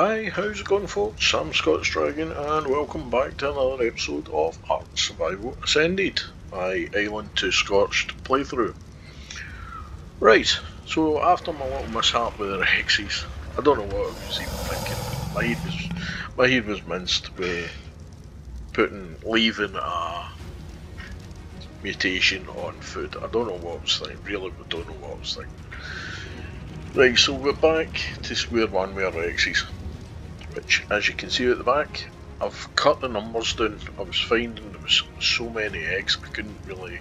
Hi, how's it going folks? I'm Scorched and welcome back to another episode of Ark Survival Ascended, my Island to Scorched playthrough. Right, so after my little mishap with the Rexes, I don't know what I was even thinking. My head was minced with leaving a mutation on food. I don't know what I was thinking, really don't know what I was thinking. Right, so we're back to square one with our Rexes. Which, as you can see at the back, I've cut the numbers down. I was finding there was so many eggs I couldn't really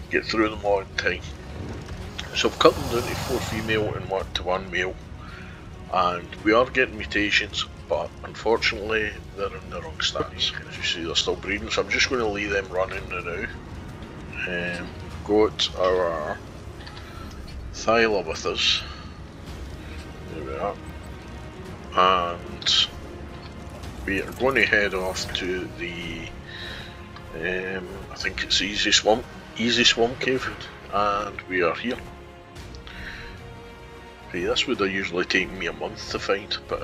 get through them all in time. So I've cut them down to 4 female and 1 male, and we are getting mutations, but unfortunately they're in the wrong stats. As you see, they're still breeding, so I'm just going to leave them running now. Got our Thyla with us. There we are. And we are going to head off to the I think it's Easy Swamp Cave, and we are here. Okay, this would have usually taken me a month to find, but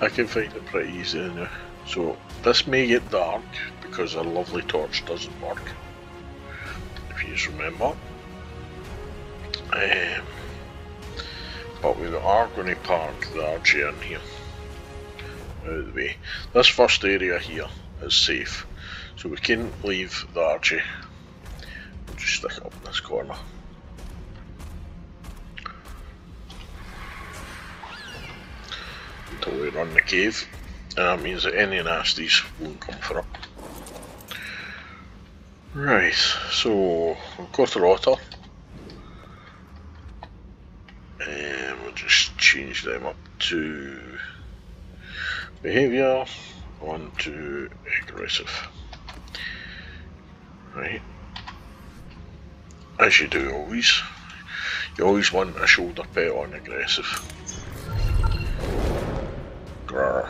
I can find it pretty easy now. So this may get dark because our lovely torch doesn't work, if you just remember. But we are going to park the Archie in here, out of the way. This first area here is safe, so we can leave the Archie. We'll just stick it up in this corner. Until we run the cave, and that means that any nasties won't come for it. Right, so we've got a rotor. We'll just change them up to behaviour, on to aggressive. Right. As you do always, you always want a shoulder pet on aggressive. Grrr.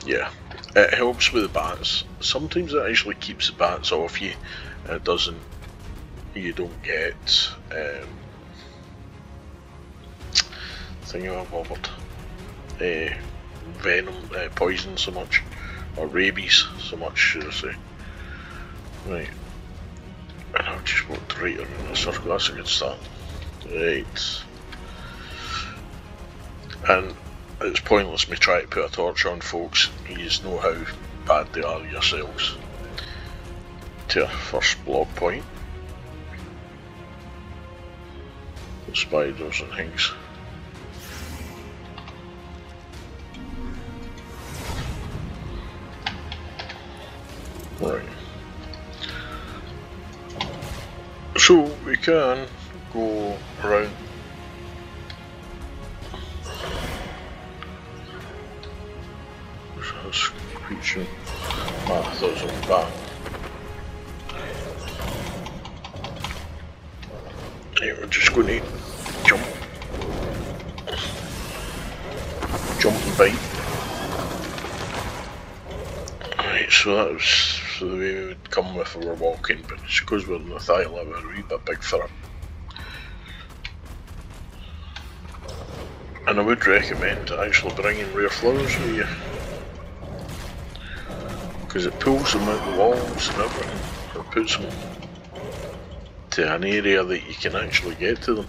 Yeah, it helps with the bats. Sometimes it actually keeps the bats off you, and it doesn't, you don't get venom, poison so much, or rabies so much, should I say. Right, and I've just walked right around the circle, that's a good start. Right, and it's pointless me trying to put a torch on, folks. You know how bad they are yourselves. To our first block point. The spiders and things. Right. So we can go around. What's that screeching? Ah, I thought it was on the back. Yeah, we're just going to jump and bite. Right, so that was the way we would come if we were walking, but it's because we're in the Thyla, we're a wee bit big for it. And I would recommend actually bringing rare flowers with you, because it pulls them out the walls and everything. It puts them to an area that you can actually get to them.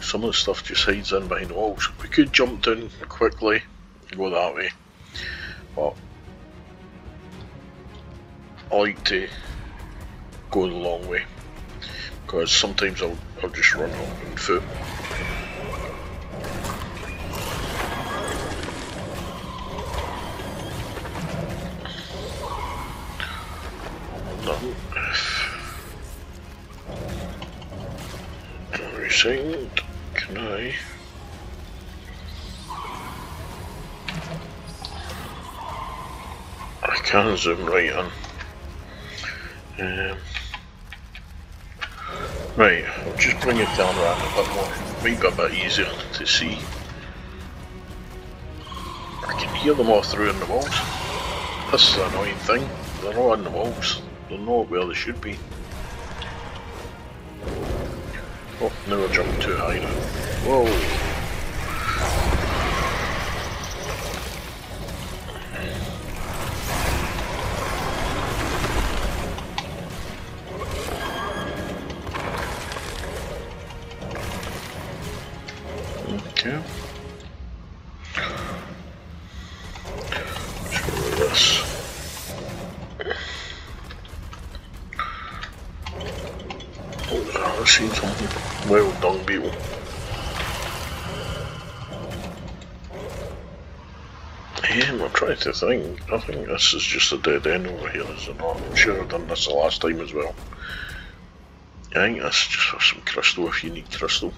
Some of the stuff just hides in behind the walls. We could jump down quickly and go that way, but I like to go the long way, because sometimes I'll just run up on foot. No. Every can I can zoom right in. Right, I'll just bring it down around a bit more, might be a bit easier to see. I can hear them all through in the walls. This is the annoying thing, they're all in the walls, they're not where they should be. Oh, now we're jumping too high now. Whoa! Okay. Let's go with this. Oh, I see something. Wild dung beetle. I'm trying to think. I think this is just a dead end over here, is it not? I'm sure I've done this the last time as well. I think that's just for some crystal if you need crystal.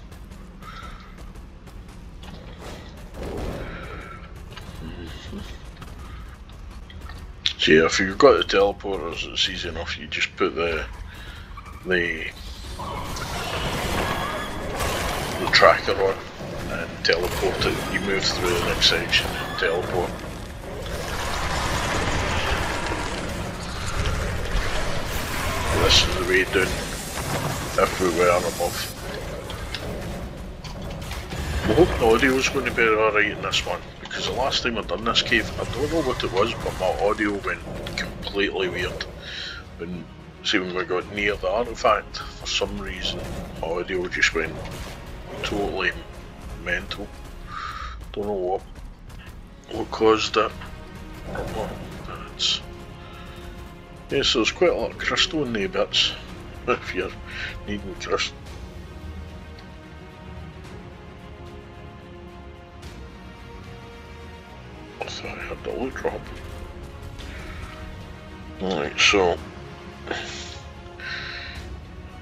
So yeah, if you've got the teleporters, it's easy enough. You just put the tracker on and teleport it. You move through the next section and teleport. And this is the way down if we were above. I hope the audio is going to be alright in this one, because the last time I've done this cave, I don't know what it was, but my audio went completely weird. When we got near the artifact, for some reason, audio just went totally mental. Don't know what caused it. Yeah, so there's quite a lot of crystal in the bits, if you're needing crystal. I thought I had the loot drop. Alright, so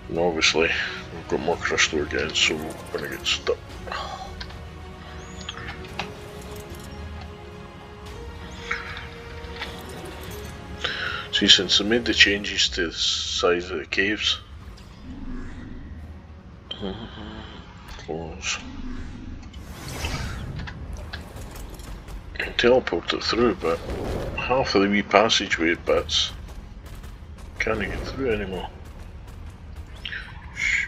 and obviously we've got more crystal again, so we're gonna get stuck. See, since I made the changes to the size of the caves, close. I can teleport it through, but half of the wee passageway bits can't get through anymore. Shh.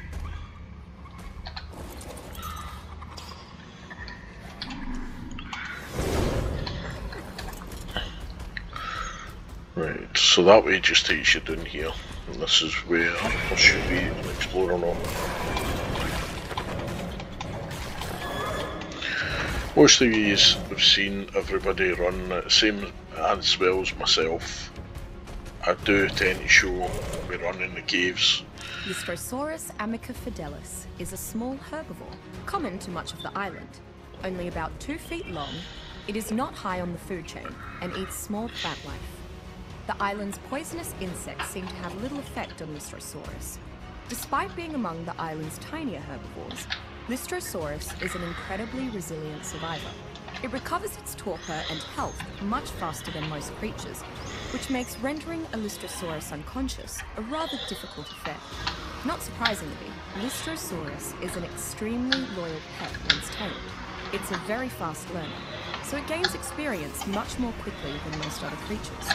Right, so that way just takes you down here, and this is where there should be an explorer now. Most of these have seen everybody run it, same as well as myself. I do tend to show me running the caves. Lystrosaurus amica fidelis is a small herbivore, common to much of the island. Only about 2 feet long, it is not high on the food chain and eats small plant life. The island's poisonous insects seem to have little effect on Lystrosaurus. Despite being among the island's tinier herbivores, Lystrosaurus is an incredibly resilient survivor. It recovers its torpor and health much faster than most creatures, which makes rendering a Lystrosaurus unconscious a rather difficult affair. Not surprisingly, Lystrosaurus is an extremely loyal pet once tamed. It's a very fast learner, so it gains experience much more quickly than most other creatures.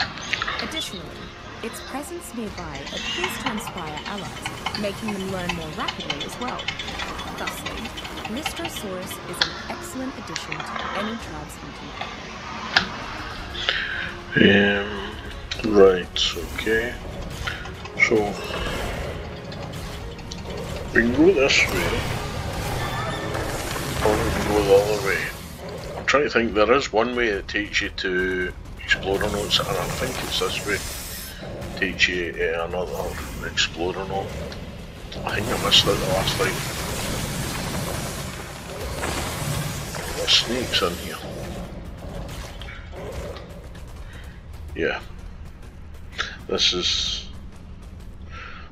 Additionally, its presence nearby appears to inspire allies, making them learn more rapidly as well. Thusly, Lystrosaurus is an excellent addition to any tribe's hunting. Right, okay. So, we can go this way, or we can go the other way. I'm trying to think, there is one way that takes you to Explorer Notes, and I think it's this way. Takes you to another Explorer Note. I think I missed it the last time. There's snakes in here. Yeah. This is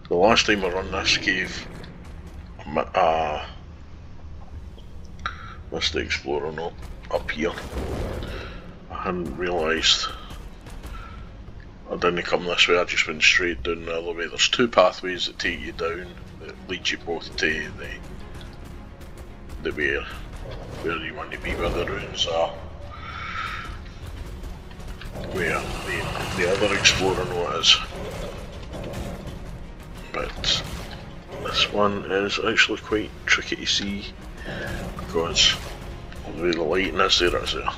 the last time I run this cave. Missed the Explorer Note up here. I hadn't realised I didn't come this way, I just went straight down the other way. There's 2 pathways that take you down that lead you both to the where you want to be, where the ruins are. Where the other Explorer Note is. But This one is actually quite tricky to see because of the way the lighting is there.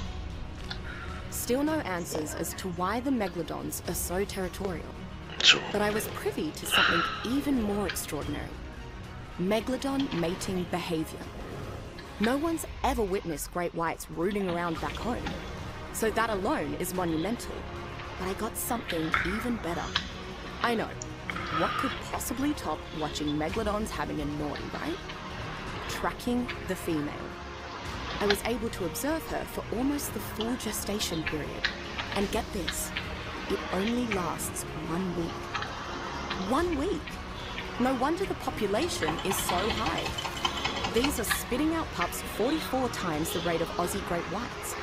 Still no answers as to why the megalodons are so territorial. So, But I was privy to something even more extraordinary. Megalodon mating behavior. No one's ever witnessed great whites rooting around back home, so that alone is monumental. But I got something even better. I know. What could possibly top watching megalodons having a naughty, right? Tracking the female. I was able to observe her for almost the full gestation period. And get this, it only lasts 1 week. 1 week? No wonder the population is so high. These are spitting out pups 44 times the rate of Aussie great whites.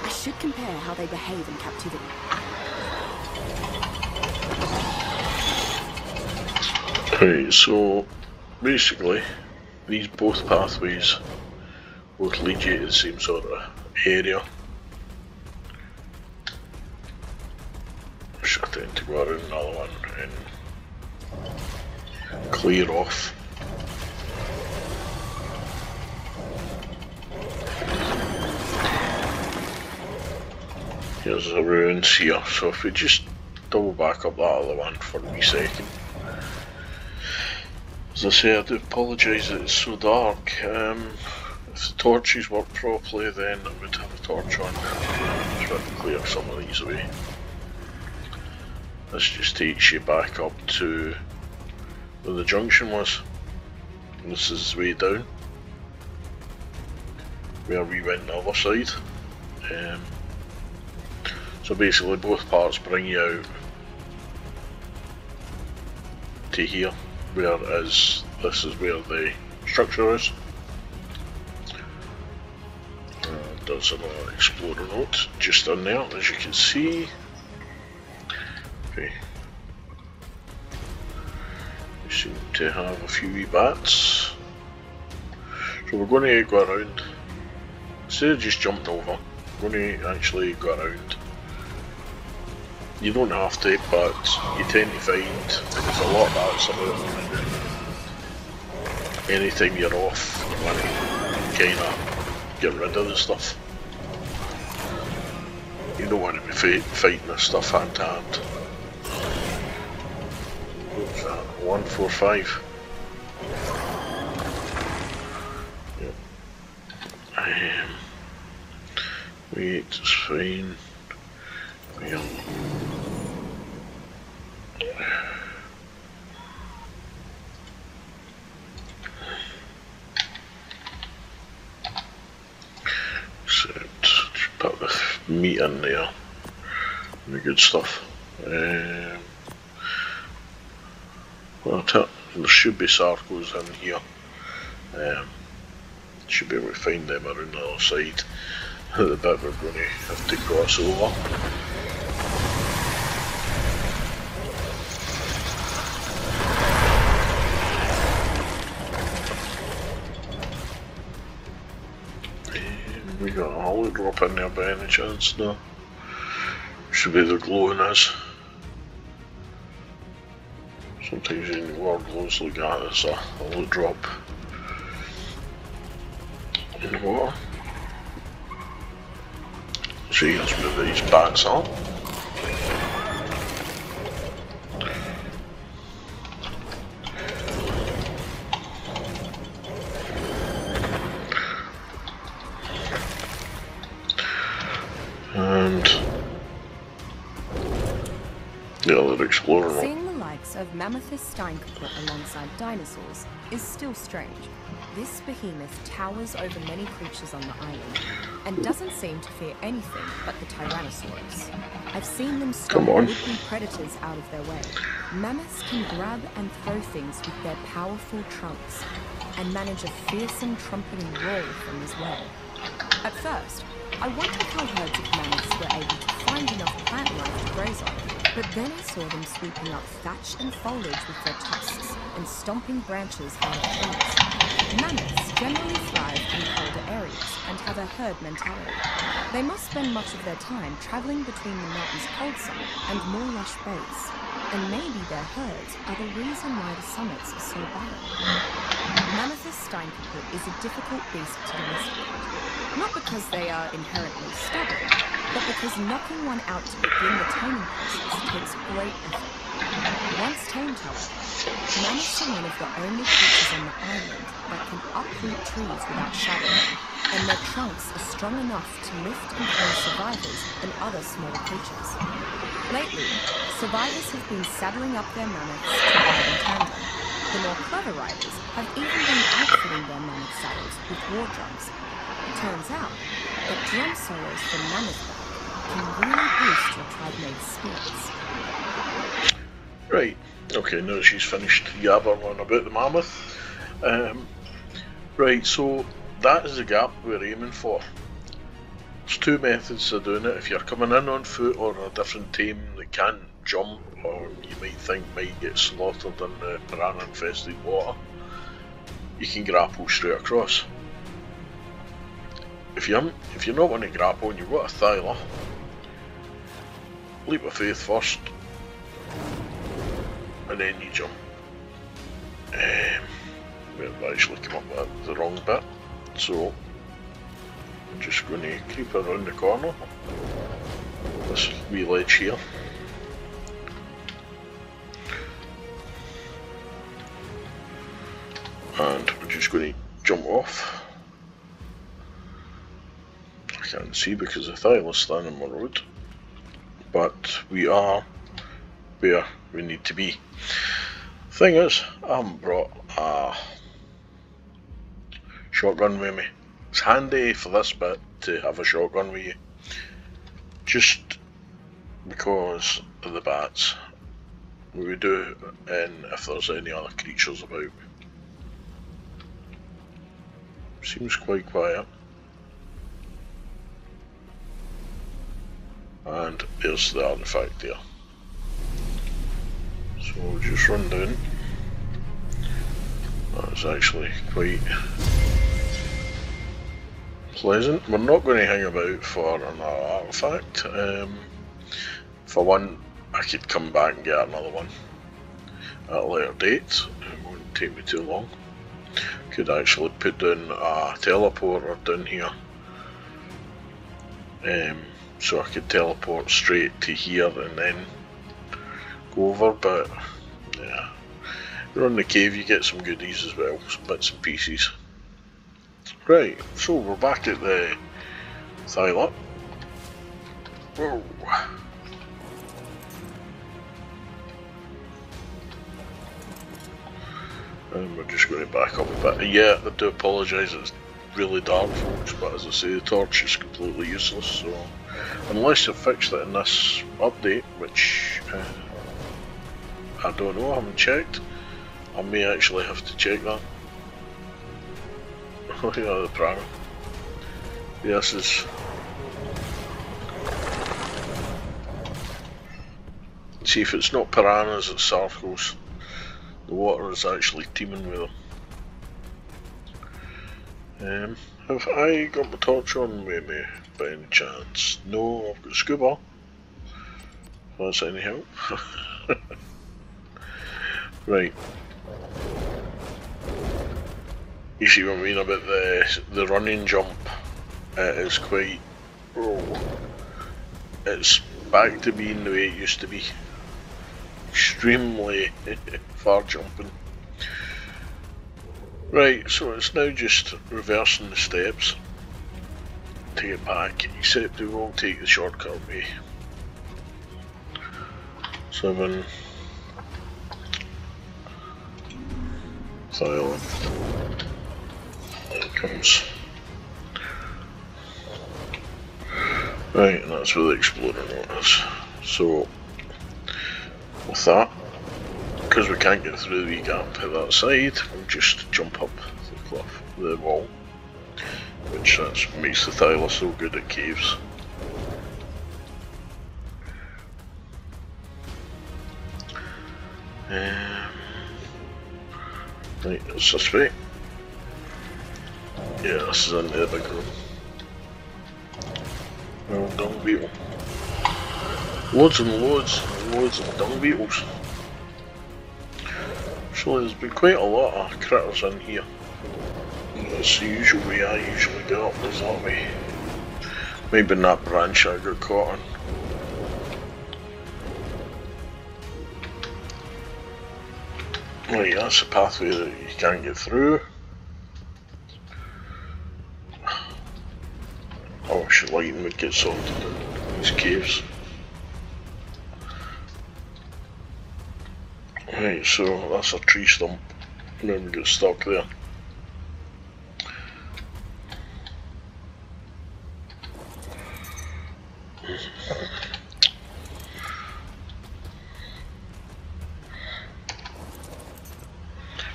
I should compare how they behave in captivity. right, so basically these both pathways both lead you to the same sort of area. Which I tend to go around another one and clear off. Here's the ruins here, so if we just double back up that other one for a wee second. As I say, I do apologise that it's so dark. If the torches work properly, then I would have a torch on. Try to clear some of these away. This just takes you back up to where the junction was. And this is way down, where we went the other side. So basically both parts bring you out to here, whereas this is where the structure is. There's another explorer note just in there, as you can see. Okay. We seem to have a few wee bats. So we're going to go around. Instead of just jumping over, we're going to actually go around. You don't have to, but you tend to find there's a lot of bats about. Anytime you're off, you want to kind of get rid of the stuff. You don't want to be fighting this stuff hand to hand. What's that? 145. Yep. Wait, it's fine. Yeah. Just put the meat in there, the good stuff. Well, there should be sarcos in here. Should be able to find them around the other side. The bit we're going to have to cross over. We got a hollow drop in there by any chance? No. Should be the glowing is. Sometimes in the world glows like that, it's a hollow drop in the water. So here's where these bats are. And the other explorer. Seeing the likes of Mammothus steinkaput alongside dinosaurs is still strange. This behemoth towers over many creatures on the island and doesn't seem to fear anything but the Tyrannosaurus. I've seen them stop would-be predators out of their way. Mammoths can grab and throw things with their powerful trunks and manage a fearsome trumpeting roar with them as well. At first, I wondered how herds of mammoths were able to find enough plant life to graze on, but then I saw them sweeping up thatch and foliage with their tusks, and stomping branches out of trees. Mammoths generally thrive in colder areas and have a herd mentality. They must spend much of their time traveling between the mountain's cold summit and more lush base. And maybe their herds are the reason why the summits are so barren. Mammothus steinkaput is a difficult beast to domesticate. Not because they are inherently stubborn, but because knocking one out to begin the taming process takes great effort. Once tamed, however, mammoths are one of the only creatures on the island that can uproot trees without shattering, and their trunks are strong enough to lift and carry survivors and other smaller creatures. Lately, survivors have been saddling up their mammoths to ride in tandem. The more clever riders have even been outfitting their mammoth saddles with war drums. It turns out that drum solos from mammoth back can really boost your tribe-mate's spirits. Right, okay, now she's finished yabbering on about the mammoth. Right, so that is the gap we're aiming for. There's two methods of doing it. If you're coming in on foot or a different tame that can't jump, or you might think might get slaughtered in the piranha infested water, you can grapple straight across. If you're not going to grapple and you've got a thyla, leap of faith first, and then you jump. We've actually come up with the wrong bit, so I'm just going to creep around the corner, this wee ledge here. And we're just going to jump off. I can't see because the thyla's standing on my road, but we are where we need to be. Thing is, I haven't brought a shotgun with me. It's handy for this bit to have a shotgun with you, just because of the bats. We do, and if there's any other creatures about. Seems quite quiet. And there's the artifact there. So we'll just run down. That's actually quite pleasant. We're not going to hang about for another artifact. For one, I could come back and get another one at a later date. It won't take me too long. Could actually put down a teleporter down here, so I could teleport straight to here and then go over, but yeah, you're in the cave, you get some goodies as well, some bits and pieces. Right, so we're back at the thyla. Whoa. And we're just going to back up a bit. Yeah, I do apologise, it's really dark folks, but as I say, the torch is completely useless, so unless they've fixed it in this update, which I don't know, I haven't checked. I may actually have to check that. Oh yeah, the piranha. Yes, is. See if it's not piranhas, it's sarcos. The water is actually teeming with them. Have I got my torch on with me by any chance? No, I've got scuba. If that's any help. Right. You see what I mean about the running jump? It is quite... Oh, it's back to being the way it used to be. Extremely far jumping. Right, so it's now just reversing the steps to get back, except we won't take the shortcut way. 7 silent. There it comes. Right, and that's where the explorer note is. So with that, because we can't get through the wee gap at that side, we'll just jump up the cliff, the wall, which makes the thyla so good at caves. Right, that's this way. Yeah, this is into the big room. Well, dung beetle. Loads and loads and loads of dung beetles. So there's been quite a lot of critters in here. That's the usual way I usually get up, is that way. Maybe in that branch I got caught on. Right, that's a pathway that you can't get through. I wish the lighting would get sorted in these caves. Right, so that's a tree stump, and then we get stuck there.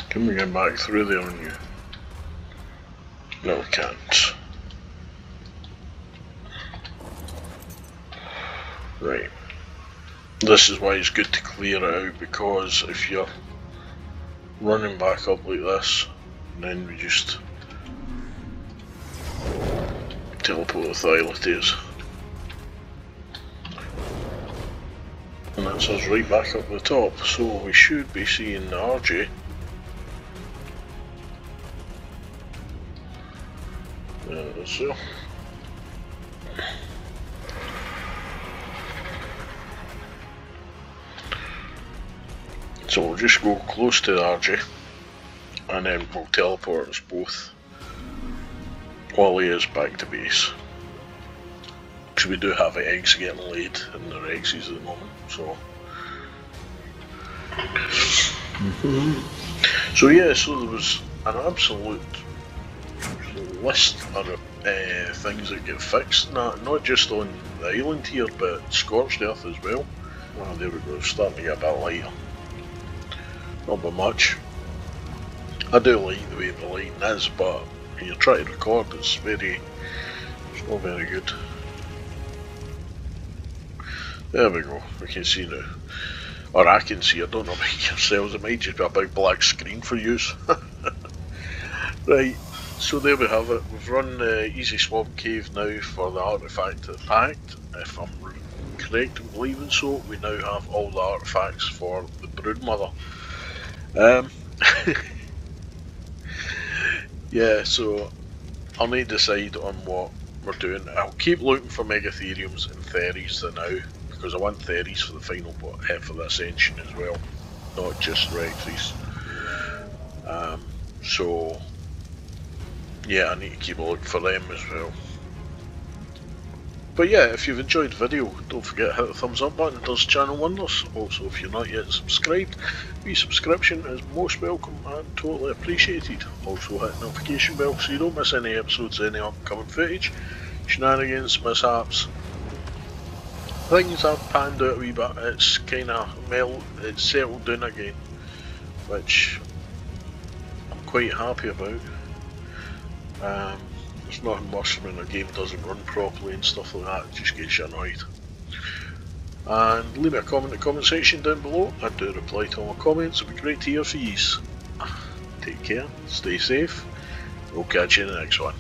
Can we get back through there on you? No, we can't. Right. This is why it's good to clear it out, because if you're running back up like this, then we just teleport the Thylates. And that's us right back up the top, so we should be seeing the RJ. So. So we'll just go close to the RJ, and then we'll teleport us both all the way back to base. Because we do have eggs getting laid in their eggs at the moment, so. So yeah, so there was an absolute list of things that get fixed, not just on the island here, but Scorched Earth as well. Oh, there we go, starting to get a bit lighter. Not by much. I do like the way the lighting is, but when you're trying to record, it's not very good. There we go, we can see now. Or I can see, I don't know about yourselves, it might just be a big black screen for use. Right. So there we have it. We've run the Easy Swamp Cave now for the artifact of the pact. If I'm correct in believing so, we now have all the artifacts for the Broodmother. Yeah, so I'll need to decide on what we're doing. I'll keep looking for Megatheriums and Theries for now, because I want Theries for the final for the Ascension as well, not just Rexes. So yeah, I need to keep a look for them as well. But yeah, if you've enjoyed the video, don't forget to hit the thumbs up button, it does channel wonders. Also, if you're not yet subscribed, your subscription is most welcome and totally appreciated. Also hit the notification bell so you don't miss any episodes of any upcoming footage, shenanigans, mishaps. Things have panned out a wee bit, it's kinda it's settled down again, which I'm quite happy about. There's nothing worse when a game doesn't run properly and stuff like that, it just gets you annoyed. And leave me a comment in the comment section down below, I do reply to all my comments, it'll be great to hear from you. Take care, stay safe, we'll catch you in the next one.